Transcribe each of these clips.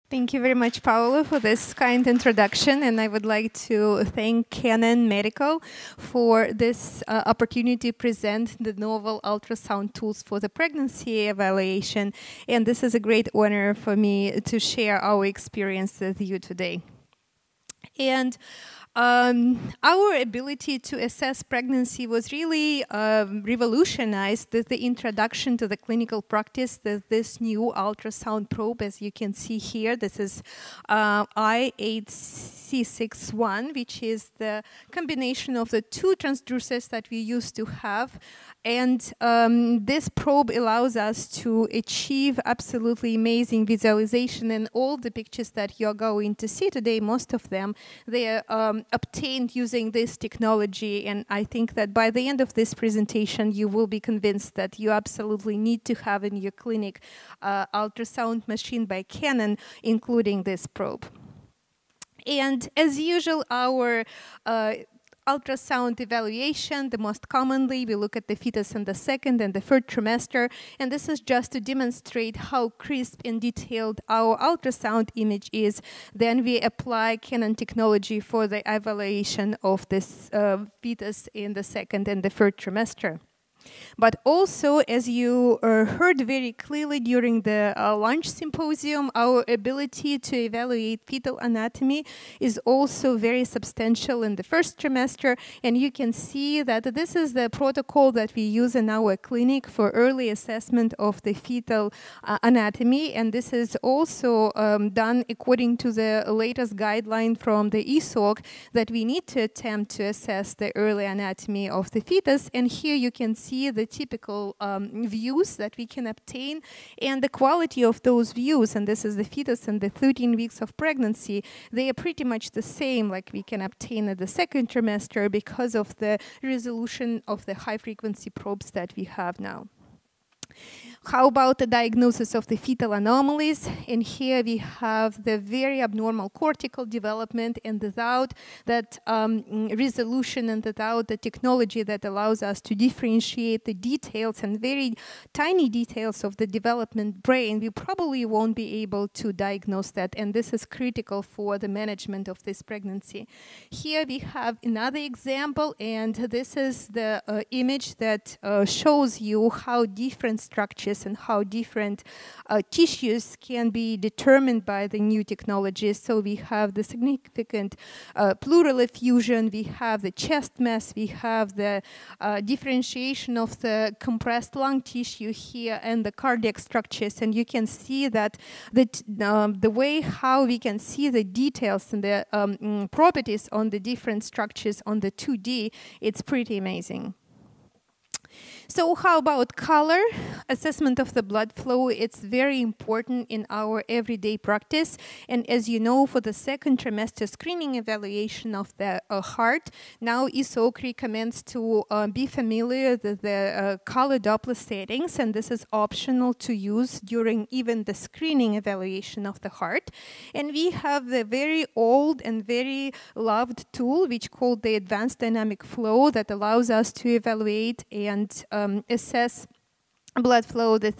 Thank you very much, Paolo, for this kind introduction, and I would like to thank Canon Medical for this opportunity to present the novel ultrasound tools for the pregnancy evaluation, and this is a great honor for me to share our experience with you today. And our ability to assess pregnancy was really revolutionized with the introduction to the clinical practice of this new ultrasound probe. As you can see here, this is I8C61, which is the combination of the two transducers that we used to have. And this probe allows us to achieve absolutely amazing visualization, and all the pictures that you're going to see today, most of them, they are obtained using this technology. And I think that by the end of this presentation, you will be convinced that you absolutely need to have in your clinic ultrasound machine by Canon, including this probe. And as usual, our ultrasound evaluation, the most commonly, we look at the fetus in the second and the third trimester, and this is just to demonstrate how crisp and detailed our ultrasound image is. Then we apply Canon technology for the evaluation of this fetus in the second and the third trimester. But also, as you heard very clearly during the lunch symposium, our ability to evaluate fetal anatomy is also very substantial in the first trimester. And you can see that this is the protocol that we use in our clinic for early assessment of the fetal anatomy. And this is also done according to the latest guideline from the ISUOG that we need to attempt to assess the early anatomy of the fetus. And here you can see the typical views that we can obtain and the quality of those views. And this is the fetus and the 13 weeks of pregnancy. They are pretty much the same like we can obtain at the second trimester because of the resolution of the high frequency probes that we have now. How about the diagnosis of the fetal anomalies? And here we have the very abnormal cortical development, and without that resolution and without the technology that allows us to differentiate the details and very tiny details of the development brain, we probably won't be able to diagnose that, and this is critical for the management of this pregnancy. Here we have another example, and this is the image that shows you how different structures and how different tissues can be determined by the new technology. So we have the significant pleural effusion, we have the chest mass, we have the differentiation of the compressed lung tissue here and the cardiac structures. And you can see that the way how we can see the details and the properties on the different structures on the 2D, it's pretty amazing. So how about color? Assessment of the blood flow, it's very important in our everyday practice. And as you know, for the second trimester screening evaluation of the heart, now ISUOG recommends to be familiar with the color Doppler settings, and this is optional to use during even the screening evaluation of the heart. And we have the very old and very loved tool, which called the Advanced Dynamic Flow, that allows us to evaluate and assess blood flow, the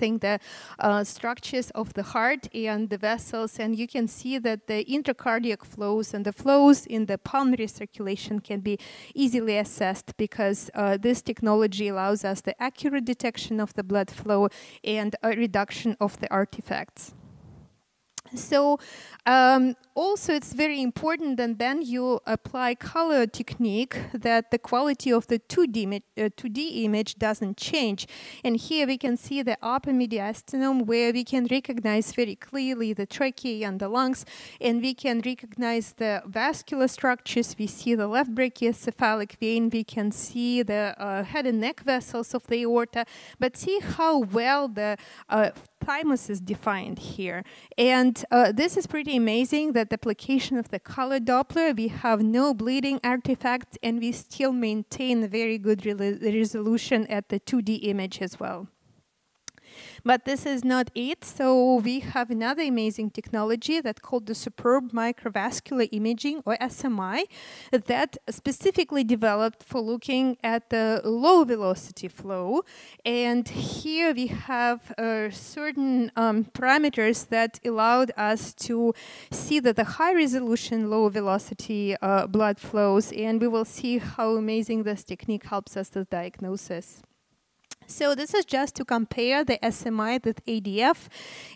structures of the heart and the vessels, and you can see that the intracardiac flows and the flows in the pulmonary circulation can be easily assessed because this technology allows us the accurate detection of the blood flow and a reduction of the artifacts. So also it's very important that then you apply color technique that the quality of the 2D image doesn't change. And here we can see the upper mediastinum where we can recognize very clearly the trachea and the lungs, and we can recognize the vascular structures. We see the left brachiocephalic vein, we can see the head and neck vessels of the aorta, but see how well the thymus is defined here. And this is pretty amazing that the application of the color Doppler, we have no bleeding artifacts and we still maintain a very good resolution at the 2D image as well. But this is not it. So we have another amazing technology that's called the superb microvascular imaging, or SMI, that specifically developed for looking at the low velocity flow. And here we have certain parameters that allowed us to see that the high resolution low velocity blood flows, and we will see how amazing this technique helps us with diagnosis. So this is just to compare the SMI with ADF,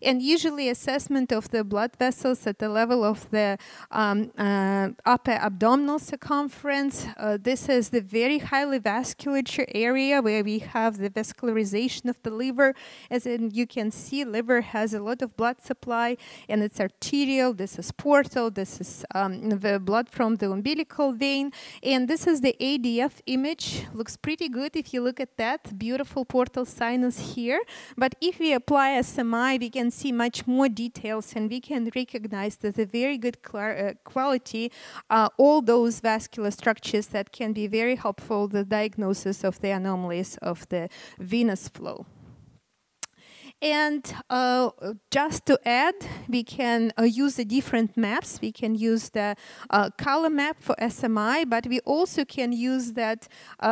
and usually assessment of the blood vessels at the level of the upper abdominal circumference. This is the very highly vasculature area where we have the vascularization of the liver. As you can see, liver has a lot of blood supply, and it's arterial. This is portal. This is the blood from the umbilical vein. And this is the ADF image. Looks pretty good if you look at that. Beautiful portal sinus here. But if we apply SMI, we can see much more details, and we can recognize that the very good quality all those vascular structures that can be very helpful the diagnosis of the anomalies of the venous flow. And just to add, we can use the different maps. We can use the color map for SMI, but we also can use that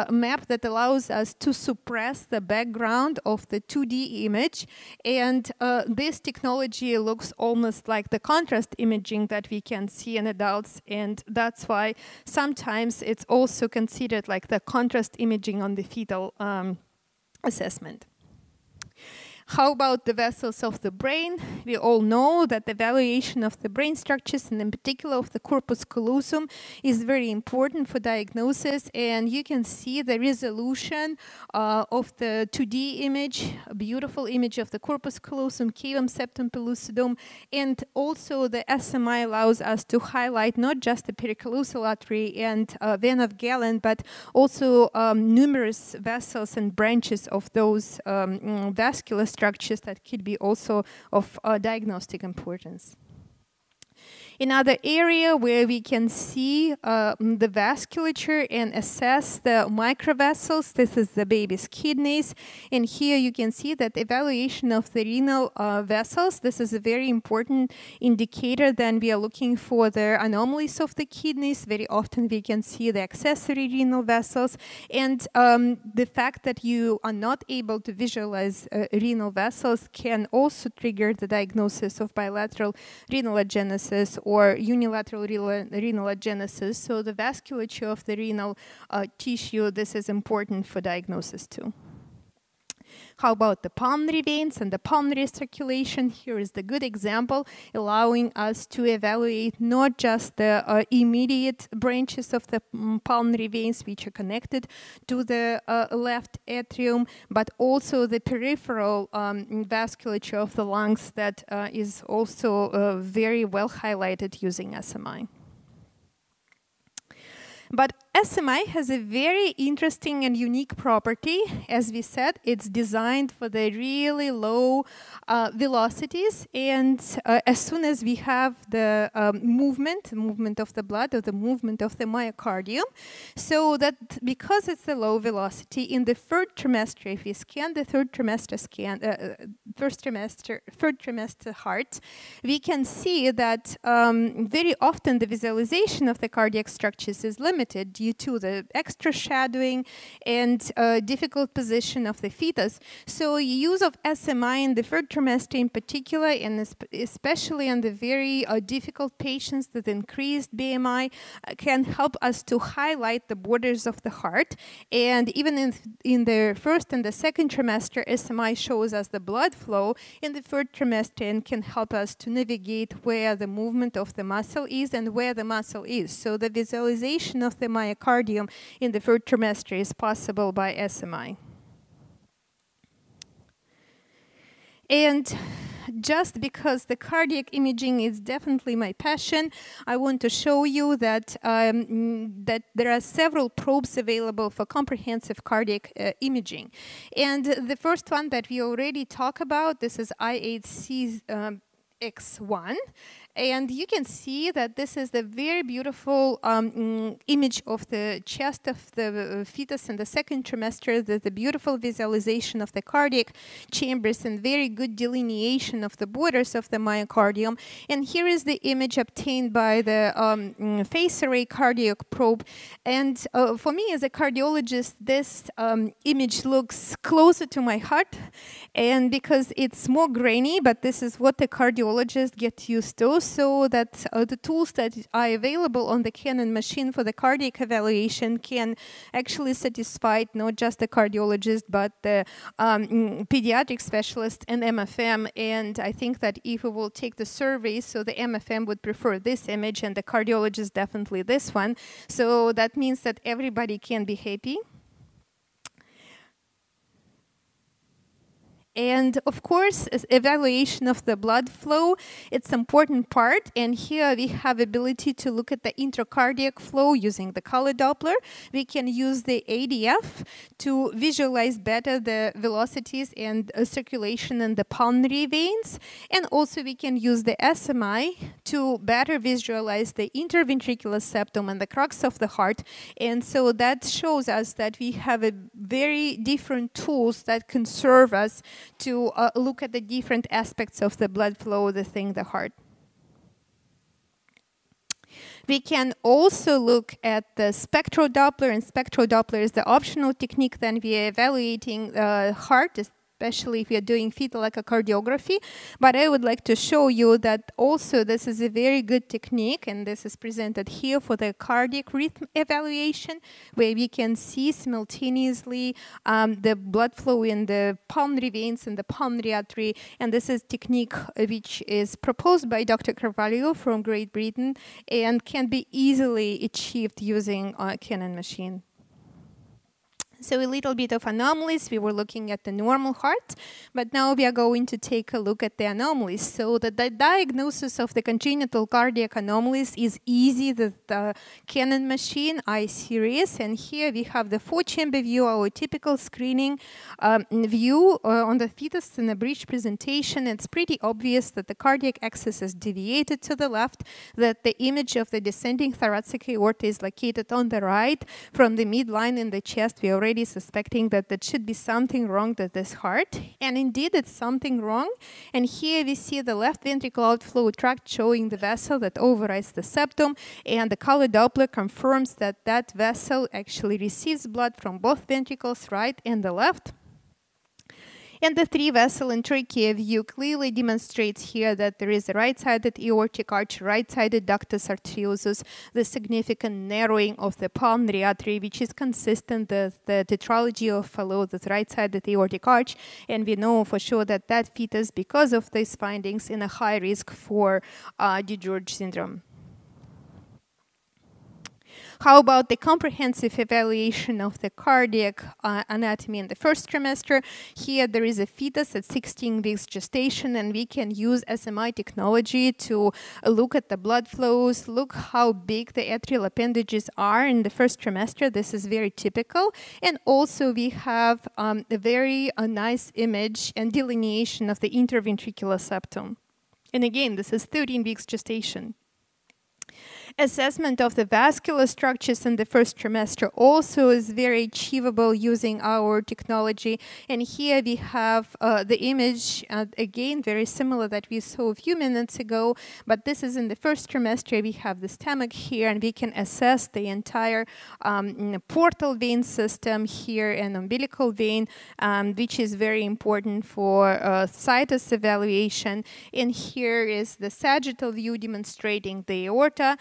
map that allows us to suppress the background of the 2D image. And this technology looks almost like the contrast imaging that we can see in adults, and that's why sometimes it's also considered like the contrast imaging on the fetal assessment. How about the vessels of the brain? We all know that the evaluation of the brain structures, and in particular of the corpus callosum, is very important for diagnosis. And you can see the resolution of the 2D image, a beautiful image of the corpus callosum, cavum, septum pellucidum. And also the SMI allows us to highlight not just the pericallosal artery and vein of Galen, but also numerous vessels and branches of those vascular structures that could be also of diagnostic importance. Another area where we can see the vasculature and assess the microvessels, this is the baby's kidneys. And here you can see that evaluation of the renal vessels, this is a very important indicator. Then we are looking for the anomalies of the kidneys. Very often we can see the accessory renal vessels. And the fact that you are not able to visualize renal vessels can also trigger the diagnosis of bilateral renal agenesis or unilateral renal agenesis. So the vasculature of the renal tissue, this is important for diagnosis too. How about the pulmonary veins and the pulmonary circulation? Here is the good example, allowing us to evaluate not just the immediate branches of the pulmonary veins which are connected to the left atrium, but also the peripheral vasculature of the lungs that is also very well highlighted using SMI. But SMI has a very interesting and unique property. As we said, it's designed for the really low velocities, and as soon as we have the movement of the blood, or the movement of the myocardium, so that because it's a low velocity, in the third trimester, if we scan the third trimester heart, we can see that very often the visualization of the cardiac structures is limited due to the extra shadowing and difficult position of the fetus. So use of SMI in the third trimester in particular, and especially on the very difficult patients with increased BMI, can help us to highlight the borders of the heart. And even in the first and the second trimester, SMI shows us the blood flow in the third trimester and can help us to navigate where the movement of the muscle is and where the muscle is. So the visualization of the myocardium in the third trimester is possible by SMI. And just because the cardiac imaging is definitely my passion, I want to show you that that there are several probes available for comprehensive cardiac imaging. And the first one that we already talked about, this is I8C X1. And you can see that this is the very beautiful image of the chest of the fetus in the second trimester, the beautiful visualization of the cardiac chambers and very good delineation of the borders of the myocardium. And here is the image obtained by the phase array cardiac probe. And for me as a cardiologist, this image looks closer to my heart, and because it's more grainy, but this is what the cardiologists get used to, so that the tools that are available on the Canon machine for the cardiac evaluation can actually satisfy not just the cardiologist, but the pediatric specialist and MFM. And I think that if we will take the survey, so the MFM would prefer this image and the cardiologist definitely this one. So that means that everybody can be happy. And of course, evaluation of the blood flow, it's an important part. And here we have ability to look at the intracardiac flow using the color Doppler. We can use the ADF to visualize better the velocities and circulation in the pulmonary veins. And also we can use the SMI to better visualize the interventricular septum and the crux of the heart. And so that shows us that we have a very different tools that can serve us to look at the different aspects of the blood flow, the heart. We can also look at the spectral Doppler, and spectral Doppler is the optional technique. Then we are evaluating the heart, especially if we are doing fetal echocardiography. But I would like to show you that also this is a very good technique, and this is presented here for the cardiac rhythm evaluation, where we can see simultaneously the blood flow in the pulmonary veins and the pulmonary artery. And this is technique which is proposed by Dr. Carvalho from Great Britain and can be easily achieved using a Canon machine. So a little bit of anomalies. We were looking at the normal heart, but now we are going to take a look at the anomalies. So the diagnosis of the congenital cardiac anomalies is easy. The Canon machine I-series, and here we have the 4-chamber view, our typical screening view on the fetus in a bridge presentation. It's pretty obvious that the cardiac axis is deviated to the left, that the image of the descending thoracic aorta is located on the right. From the midline in the chest, we already suspecting that there should be something wrong with this heart, and indeed it's something wrong. And here we see the left ventricle outflow tract showing the vessel that overrides the septum, and the color Doppler confirms that that vessel actually receives blood from both ventricles, right and the left. And the 3-vessel and trachea view clearly demonstrates here that there is a right-sided aortic arch, right-sided ductus arteriosus, the significant narrowing of the pulmonary artery, which is consistent with the tetralogy of Fallot, the right-sided aortic arch. And we know for sure that that fetus, because of these findings, in a high risk for DiGeorge syndrome. How about the comprehensive evaluation of the cardiac anatomy in the first trimester? Here there is a fetus at 16 weeks gestation, and we can use SMI technology to look at the blood flows, look how big the atrial appendages are in the first trimester. This is very typical. And also we have a very nice image and delineation of the interventricular septum. And again, this is 13 weeks gestation. Assessment of the vascular structures in the first trimester also is very achievable using our technology. And here we have the image, again, very similar that we saw a few minutes ago, but this is in the first trimester. We have the stomach here, and we can assess the entire portal vein system here and umbilical vein, which is very important for situs evaluation. And here is the sagittal view demonstrating the aorta,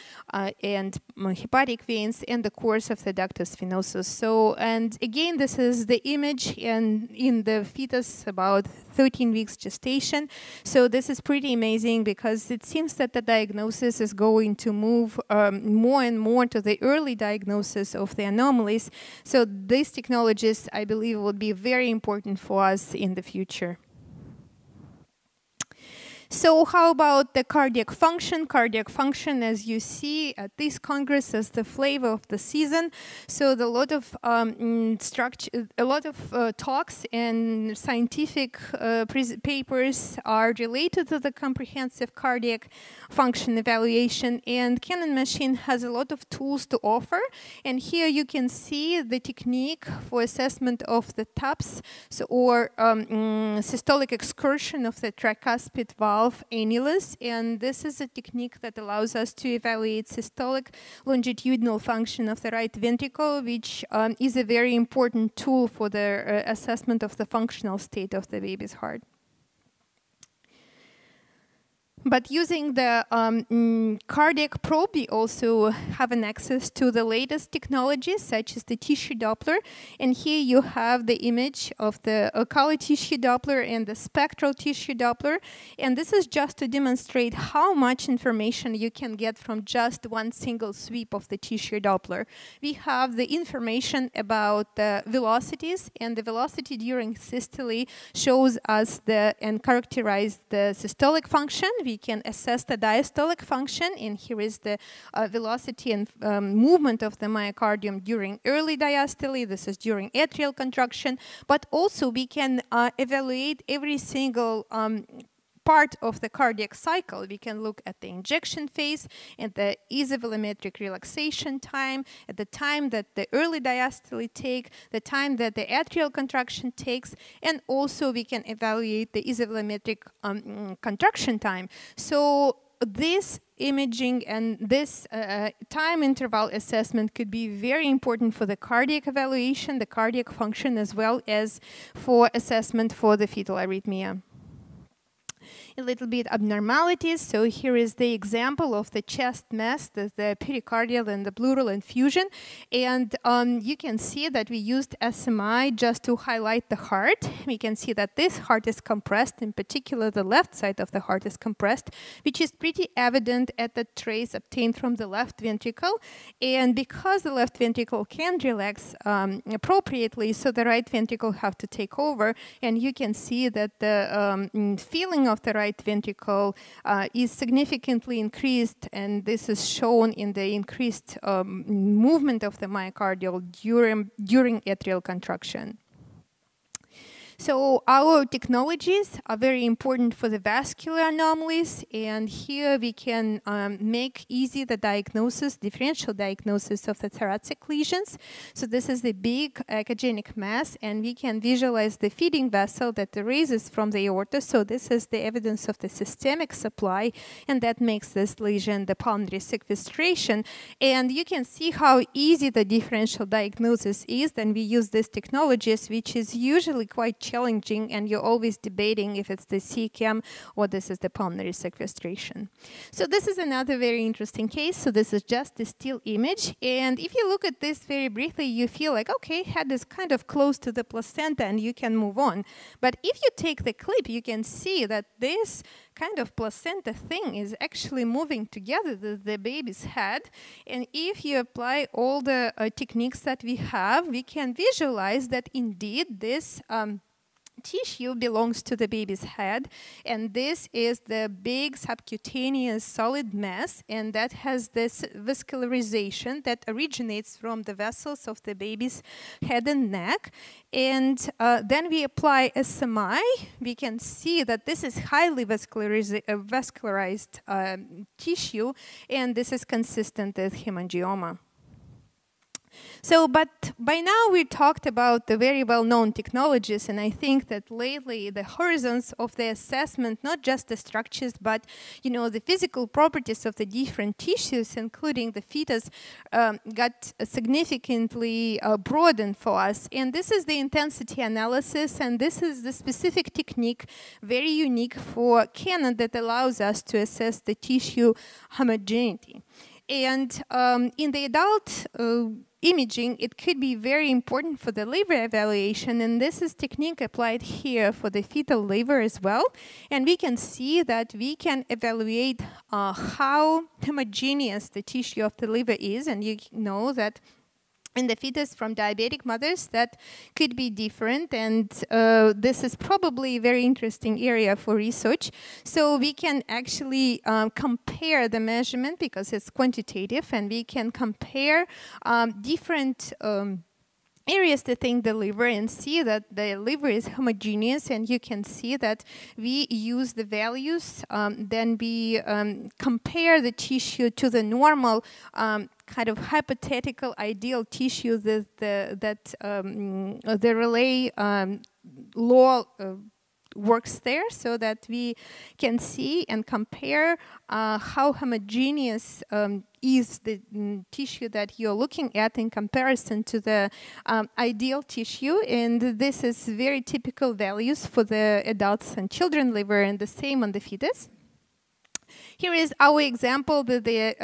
and hepatic veins and the course of the ductus venosus. So, and again, this is the image in the fetus about 13 weeks gestation. So this is pretty amazing because it seems that the diagnosis is going to move more and more to the early diagnosis of the anomalies. So these technologies, I believe, will be very important for us in the future. So how about the cardiac function? Cardiac function, as you see at this Congress, is the flavor of the season. So a lot of talks and scientific papers are related to the comprehensive cardiac function evaluation. And Canon machine has a lot of tools to offer. And here you can see the technique for assessment of the TAPS, or systolic excursion of the tricuspid valve annulus, and this is a technique that allows us to evaluate systolic longitudinal function of the right ventricle, which is a very important tool for the assessment of the functional state of the baby's heart. But using the cardiac probe, we also have an access to the latest technologies, such as the tissue Doppler. And here you have the image of the color tissue Doppler and the spectral tissue Doppler. And this is just to demonstrate how much information you can get from just one single sweep of the tissue Doppler. We have the information about the velocities, and the velocity during systole shows us and characterize the systolic function. We can assess the diastolic function, and here is the velocity and movement of the myocardium during early diastole. This is during atrial contraction, but also we can evaluate every single part of the cardiac cycle. We can look at the injection phase, at the isovolumetric relaxation time, at the time that the early diastole take, the time that the atrial contraction takes, and also we can evaluate the isovolumetric contraction time. So this imaging and this time interval assessment could be very important for the cardiac evaluation, the cardiac function, as well as for assessment for the fetal arrhythmia. A little bit abnormalities. So here is the example of the chest mass, the pericardial and the pleural infusion. And you can see that we used SMI just to highlight the heart. We can see that this heart is compressed, in particular the left side of the heart is compressed, which is pretty evident at the trace obtained from the left ventricle. And because the left ventricle can relax appropriately, so the right ventricle have to take over. And you can see that the feeling of the right ventricle is significantly increased, and this is shown in the increased movement of the myocardial during atrial contraction. So our technologies are very important for the vascular anomalies, and here we can make easy the diagnosis, differential diagnosis of the thoracic lesions. So this is the big echogenic mass, and we can visualize the feeding vessel that raises from the aorta. So this is the evidence of the systemic supply, and that makes this lesion the pulmonary sequestration. And you can see how easy the differential diagnosis is. Then we use these technologies, which is usually quite challenging, and you're always debating if it's the CCAM or this is the pulmonary sequestration. So this is another very interesting case. So this is just a still image, and if you look at this very briefly, you feel like, okay, head is kind of close to the placenta and you can move on. But if you take the clip, you can see that this kind of placenta thing is actually moving together the baby's head. And if you apply all the techniques that we have, we can visualize that indeed this tissue belongs to the baby's head, and this is the big subcutaneous solid mass, and that has this vascularization that originates from the vessels of the baby's head and neck. And then we apply SMI. We can see that this is highly vascularized tissue, and this is consistent with hemangioma. So, but by now we talked about the very well-known technologies, and I think that lately the horizons of the assessment, not just the structures, but the physical properties of the different tissues, including the fetus, got significantly broadened for us. And this is the intensity analysis, and this is the specific technique, very unique for Canon, that allows us to assess the tissue homogeneity. And in the adult imaging, it could be very important for the liver evaluation, and this is technique applied here for the fetal liver as well. And we can see that we can evaluate how homogeneous the tissue of the liver is, and you know that in the fetus from diabetic mothers that could be different, and this is probably a very interesting area for research. So we can actually compare the measurement because it's quantitative, and we can compare different areas within the liver and see that the liver is homogeneous, and you can see that we use the values, then we compare the tissue to the normal kind of hypothetical ideal tissue that the relay law works there, so that we can see and compare how homogeneous is the tissue that you're looking at in comparison to the ideal tissue. And this is very typical values for the adults and children liver, and the same on the fetus. Here is our example with the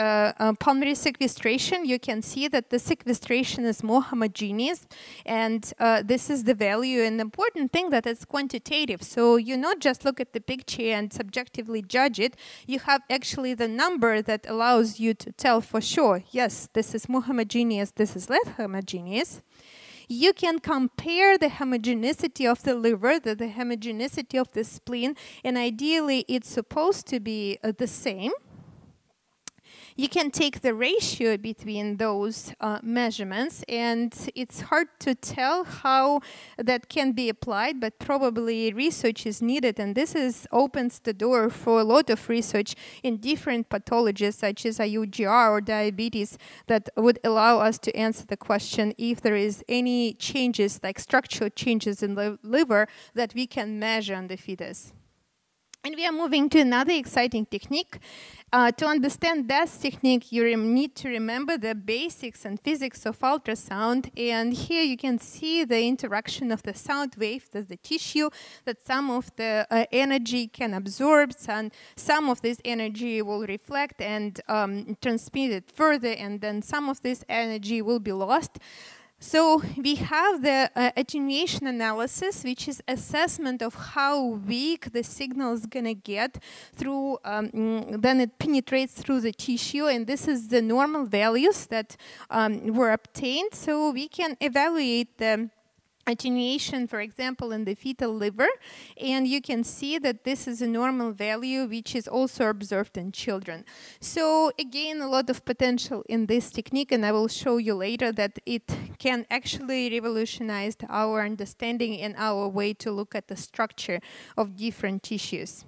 pulmonary sequestration. You can see that the sequestration is more homogeneous, and this is the value. An important thing that it's quantitative, so you not just look at the picture and subjectively judge it. You have actually the number that allows you to tell for sure, yes, this is more homogeneous, this is less homogeneous. You can compare the homogeneity of the liver, the homogeneity of the spleen, and ideally it's supposed to be the same. You can take the ratio between those measurements, and it's hard to tell how that can be applied, but probably research is needed, and this opens the door for a lot of research in different pathologies such as IUGR or diabetes that would allow us to answer the question if there is any changes, like structural changes in the liver, that we can measure on the fetus. And we are moving to another exciting technique. To understand that technique, you need to remember the basics and physics of ultrasound. And here you can see the interaction of the sound wave with the tissue, that some of the energy can absorb, and some of this energy will reflect and transmit it further, and then some of this energy will be lost. So we have the attenuation analysis, which is assessment of how weak the signal is going to get through, then it penetrates through the tissue, and this is the normal values that were obtained. So we can evaluate the attenuation, for example, in the fetal liver, and you can see that this is a normal value which is also observed in children. So again, a lot of potential in this technique, and I will show you later that it can actually revolutionize our understanding and our way to look at the structure of different tissues.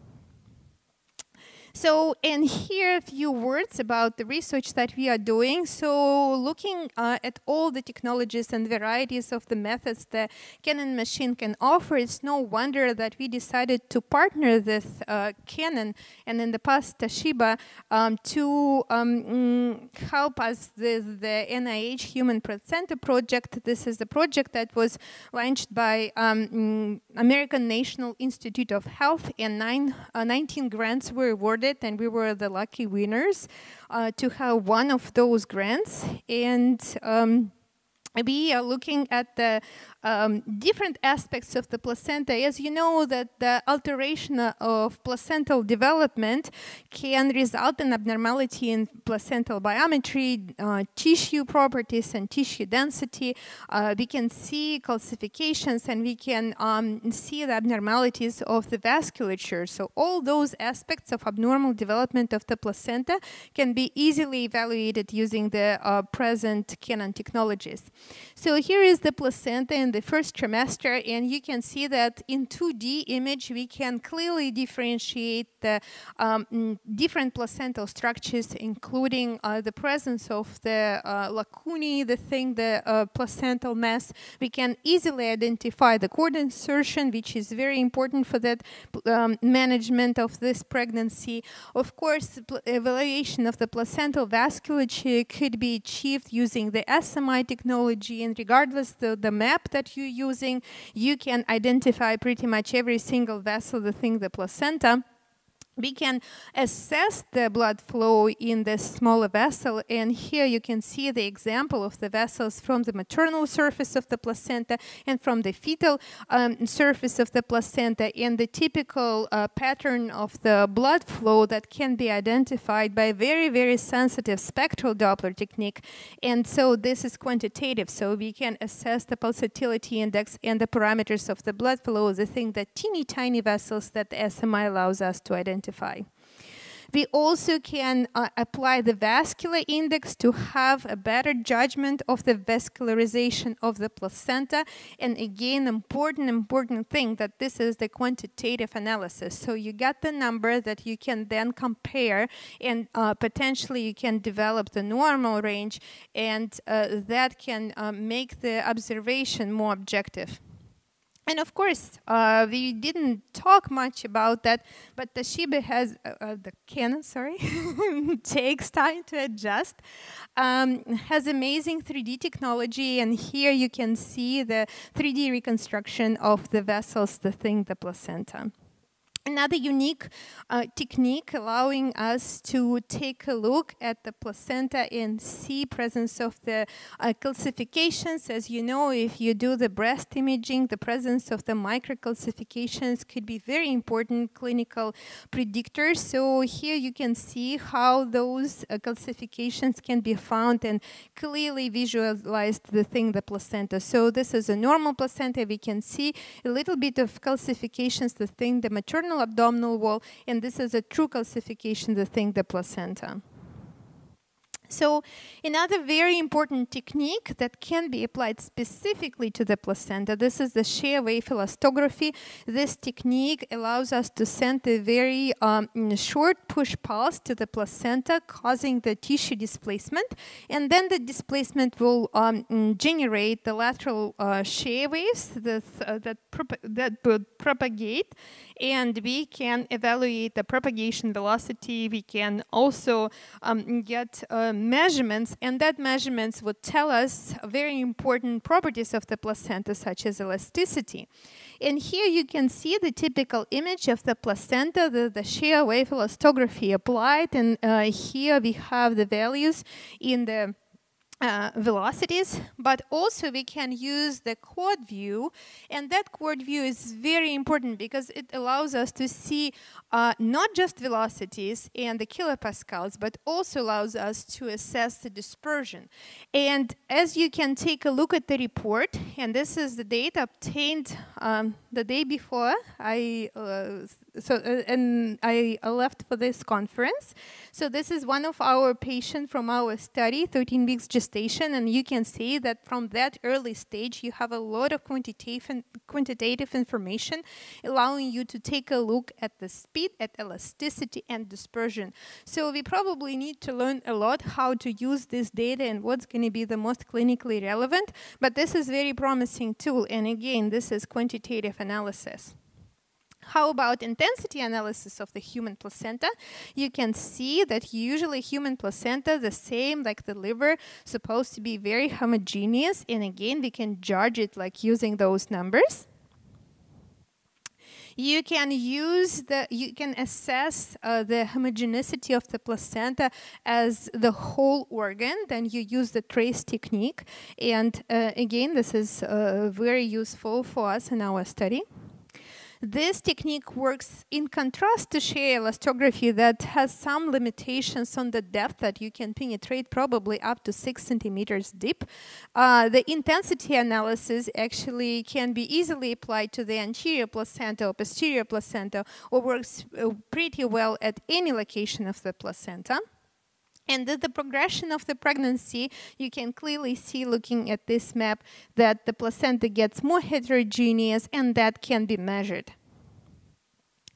So, and here a few words about the research that we are doing. So, looking at all the technologies and varieties of the methods the Canon machine can offer, it's no wonder that we decided to partner with Canon and in the past Toshiba to help us with the NIH Human Placenta project. This is a project that was launched by American National Institute of Health, and 19 grants were awarded, and we were the lucky winners to have one of those grants. And we are looking at the different aspects of the placenta. As you know, that the alteration of placental development can result in abnormality in placental biometry, tissue properties, and tissue density. We can see calcifications, and we can see the abnormalities of the vasculature. So all those aspects of abnormal development of the placenta can be easily evaluated using the present Canon technologies. So here is the placenta in the first trimester, and you can see that in 2D image we can clearly differentiate the different placental structures, including the presence of the lacunae, the placental mass. We can easily identify the cord insertion, which is very important for that management of this pregnancy. Of course, evaluation of the placental vasculature could be achieved using the SMI technology, and regardless of the map that you're using, you can identify pretty much every single vessel within the placenta. we can assess the blood flow in the smaller vessel, and here you can see the example of the vessels from the maternal surface of the placenta and from the fetal surface of the placenta, and the typical pattern of the blood flow that can be identified by very, very sensitive spectral Doppler technique. And so this is quantitative, so we can assess the pulsatility index and the parameters of the blood flow, the thing that teeny tiny vessels that the SMI allows us to identify. We also can apply the vascular index to have a better judgment of the vascularization of the placenta. And again, important thing that this is the quantitative analysis. So you get the number that you can then compare, and potentially you can develop the normal range, and that can make the observation more objective. And of course, we didn't talk much about that, but the Toshiba has, the Canon, sorry, takes time to adjust, has amazing 3D technology, and here you can see the 3D reconstruction of the vessels, the placenta. Another unique technique allowing us to take a look at the placenta and see presence of the calcifications. As you know, if you do the breast imaging, the presence of the microcalcifications could be very important clinical predictors. So here you can see how those calcifications can be found and clearly visualized the placenta. So this is a normal placenta. We can see a little bit of calcifications, the maternal abdominal wall, and this is a true calcification, the placenta. So another very important technique that can be applied specifically to the placenta, this is the Shear wave elastography. This technique allows us to send a very short push pulse to the placenta, causing the tissue displacement, and then the displacement will generate the lateral shear waves that would propagate, and we can evaluate the propagation velocity. We can also get measurements, and that measurements would tell us very important properties of the placenta, such as elasticity. And here you can see the typical image of the placenta, the shear wave elastography applied, and here we have the values in the velocities, but also we can use the quad view, and that quad view is very important because it allows us to see not just velocities and the kilopascals, but also allows us to assess the dispersion. And as you can take a look at the report, and this is the data obtained the day before I left for this conference. So this is one of our patients from our study, 13 weeks gestation, and you can see that from that early stage you have a lot of quantitative information allowing you to take a look at the speed, at elasticity and dispersion. So we probably need to learn a lot how to use this data and what's going to be the most clinically relevant, but this is a very promising tool, and again, this is quantitative analysis. How about intensity analysis of the human placenta? You can see that usually human placenta, the same like the liver, supposed to be very homogeneous, and again, we can judge it like using those numbers. You can assess the homogeneity of the placenta as the whole organ. Then you use the trace technique, and again, this is very useful for us in our study. This technique works in contrast to shear elastography that has some limitations on the depth that you can penetrate probably up to 6 centimeters deep. The intensity analysis actually can be easily applied to the anterior placenta or posterior placenta, or works pretty well at any location of the placenta. And the progression of the pregnancy, you can clearly see looking at this map that the placenta gets more heterogeneous, and that can be measured.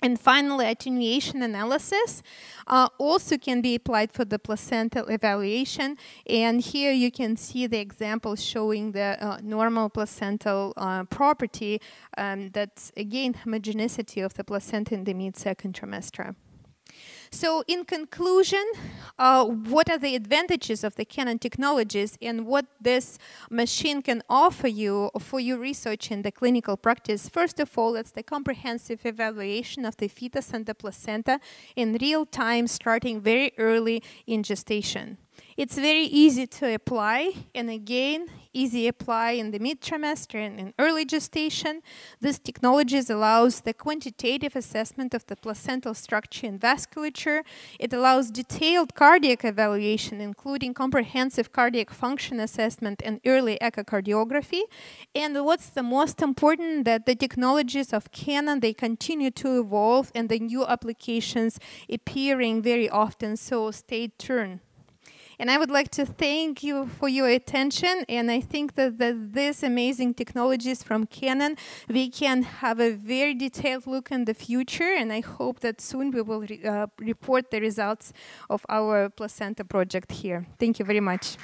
And finally, attenuation analysis also can be applied for the placental evaluation. And here you can see the example showing the normal placental property, that's again homogeneity of the placenta in the mid-second trimester. So in conclusion, what are the advantages of the Canon technologies and what this machine can offer you for your research in the clinical practice? First of all, it's the comprehensive evaluation of the fetus and the placenta in real time, starting very early in gestation. It's very easy to apply, and again, easy apply in the mid-trimester and in early gestation. This technology allows the quantitative assessment of the placental structure and vasculature. It allows detailed cardiac evaluation, including comprehensive cardiac function assessment and early echocardiography. And what's the most important, that the technologies of Canon, they continue to evolve and the new applications appearing very often, so stay tuned. And I would like to thank you for your attention, and I think that these amazing technologies from Canon, we can have a very detailed look in the future, and I hope that soon we will report the results of our placenta project here. Thank you very much.